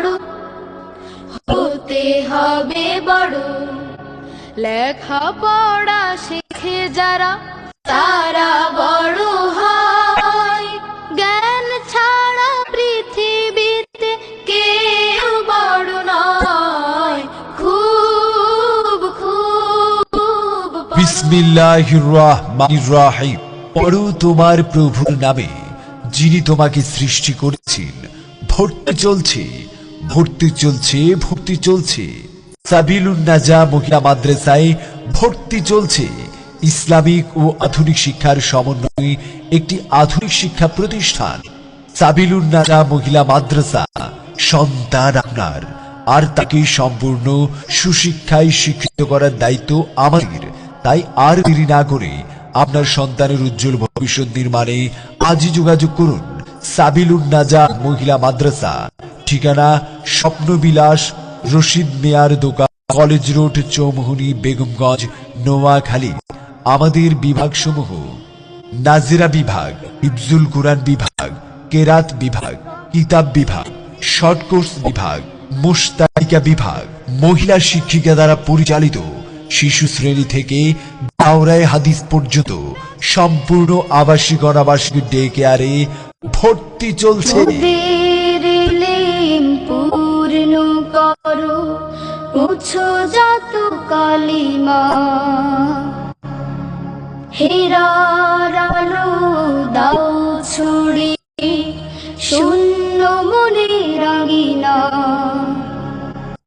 বড়, হতে হবে বড়। লেখা পড়া শিখে যারা, তারা বড় হয়। জ্ঞান ছাড়া পৃথিবীতে কেউ বড় নয়। খুব খুব বিসমিল্লাহির রহমানির রহিম। পড়ো তোমার প্রভুর নামে, যিনি তোমাকে সৃষ্টি করেছেন। ভর্তি চলছে, ভর্তি চলছে, ভর্তি চলছে। সাবিলুন নাজা মহিলা মাদ্রাসায় ভর্তি চলছে। ইসলামিক ও আধুনিক শিক্ষার সমন্বয়ে একটি আধুনিক শিক্ষা প্রতিষ্ঠান। সাবিলুন নাজা মহিলা মাদ্রাসা। সন্তান আপনার, আর তাকে সম্পূর্ণ সুশিক্ষায় শিক্ষিত করার দায়িত্ব আমাদের। তাই আর দেরি না করে আপনার সন্তানের উজ্জ্বল ভবিষ্যৎ নির্মাণে আজই যোগাযোগ করুন। সাবিলুন নাজা মহিলা মাদ্রাসা, ঠিকানা স্বপ্নবিলাস রশিদ মিয়ার দোকান, কলেজ রোড, চৌমুহনী, বেগমগঞ্জ, নোয়াখালী। আমাদের বিভাগসমূহ: নাজিরা বিভাগ, হিফজুল কুরআন বিভাগ, কেরাত বিভাগ, কিতাব বিভাগ, শর্ট কোর্স বিভাগ, মুস্তাকিকা বিভাগ। মহিলা শিক্ষিকা দ্বারা পরিচালিত শিশু শ্রেণী থেকে দাওরায়ে হাদিস পর্যন্ত সম্পূর্ণ আবাসিক অনাবাসিক ডে কেয়ারে ভর্তি চলছে। মোদের ইলম পূর্ণ করো, মুছো যত কালিমা। হেরা